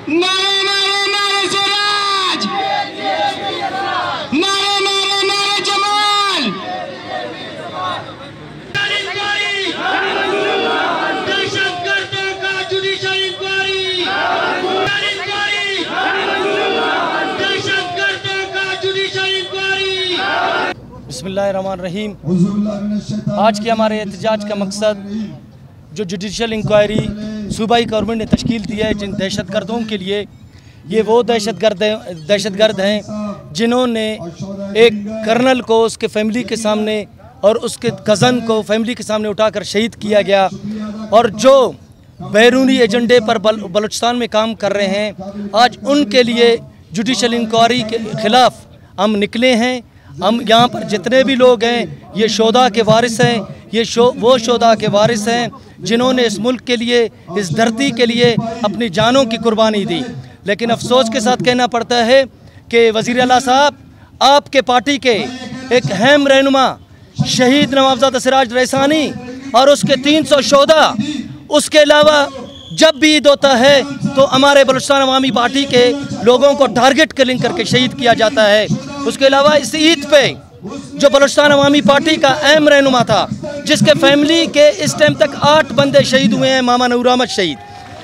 नारे नारे नारे स्वराज, नारे नारे नारे जमाल। दहशतगर्दों का जुडिशल इंक्वायरी, दहशतगर्दों का जुडिशल इंक्वायरी। बिस्मिल्लाहिर्रहमानिर्रहीम। आज के हमारे एहतजाज का मकसद जो जुडिशल इंक्वायरी सूबाई गवर्नमेंट ने तश्कील दी है जिन दहशतगर्दों के लिए, ये वो दहशतगर्द हैं जिन्होंने एक कर्नल को उसके फैमिली के सामने और उसके कज़न को फैमिली के सामने उठाकर शहीद किया गया, और जो बैरूनी एजेंडे पर बलूचिस्तान में काम कर रहे हैं, आज उनके लिए जुडिशल इंक्वायरी के ख़िलाफ़ हम निकले हैं। हम यहाँ पर जितने भी लोग हैं ये शोदा के वारिस हैं, ये वो शोदा के वारिस हैं जिन्होंने इस मुल्क के लिए, इस धरती के लिए अपनी जानों की कुर्बानी दी। लेकिन अफसोस के साथ कहना पड़ता है कि वज़ीर आला साहब, आपके पार्टी के एक अहम रहनुमा शहीद नवाबजादा सिराज रईसानी और उसके 300 शोदा, उसके अलावा जब भी ईद होता है तो हमारे बलूचिस्तान अवामी पार्टी के लोगों को टारगेट किलिंग करके शहीद किया जाता है। उसके अलावा इस ईद पे जो बलूचिस्तान अवामी पार्टी का अहम रहनुमा था, जिसके फैमिली के इस टाइम तक 8 बंदे शहीद हुए हैं, मामा नूर अहमद शहीद,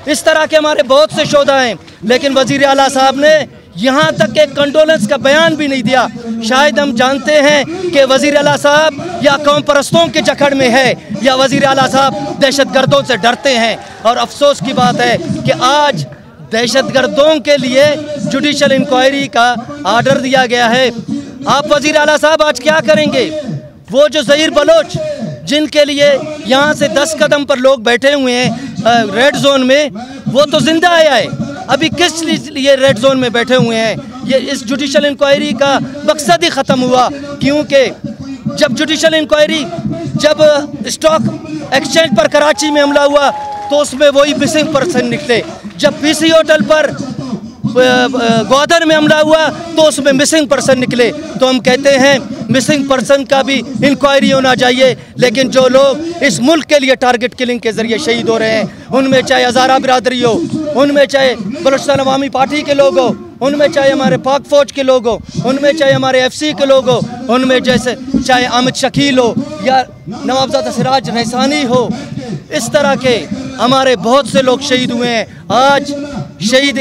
इस तरह के हमारे बहुत से शोधा हैं, लेकिन वज़ीर आला साहब ने यहाँ तक एक कंडोलेंस का बयान भी नहीं दिया। शायद हम जानते हैं कि वज़ीर आला साहब या कौम परस्तों के जकड़ में है, या वज़ीर आला साहब दहशतगर्दों से डरते हैं। और अफसोस की बात है कि आज दहशतगर्दों के लिए जुडिशल इंक्वायरी का आर्डर दिया गया है। आप वज़ीर आला साहब आज क्या करेंगे? वो जो ज़हीर बलोच जिनके लिए यहाँ से 10 कदम पर लोग बैठे हुए हैं रेड जोन में, वो तो जिंदा आया है, अभी किस लिए रेड जोन में बैठे हुए हैं? ये इस जुडिशल इंक्वायरी का मकसद ही ख़त्म हुआ, क्योंकि जब जुडिशल इंक्वायरी, जब स्टॉक एक्सचेंज पर कराची में हमला हुआ तो उसमें वही मिसिंग पर्सन निकले, जब पीसी होटल पर ग्वादर में हमला हुआ तो उसमें मिसिंग पर्सन निकले। तो हम कहते हैं मिसिंग पर्सन का भी इंक्वायरी होना चाहिए। लेकिन जो लोग इस मुल्क के लिए टारगेट किलिंग के ज़रिए शहीद हो रहे हैं, उनमें चाहे हज़ारा बिरादरी हो, उनमें चाहे बलूचिस्तान अवामी पार्टी के लोग हो, उनमें चाहे हमारे पाक फ़ौज के लोग हो, उनमें चाहे हमारे FC के लोग हो, उनमें जैसे चाहे अहमद शकील हो या नवाबजादा सिराज रईसानी हो, इस तरह के हमारे बहुत से लोग शहीद हुए हैं। आज शहीद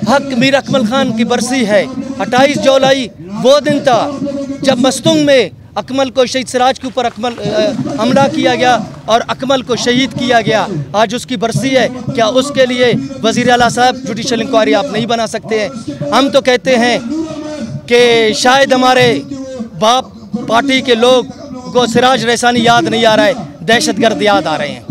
हक मीर अकमल खान की बरसी है। 28 जुलाई वो दिन था जब मस्तूंग में अकमल को, शहीद सिराज के ऊपर हमला किया गया और अकमल को शहीद किया गया। आज उसकी बरसी है। क्या उसके लिए वज़ीर आला साहब जुडिशल इंक्वायरी आप नहीं बना सकते हैं? हम तो कहते हैं कि शायद हमारे बाप पार्टी के लोग को सिराज रईसानी याद नहीं आ रहा है, दहशतगर्द याद आ रहे हैं।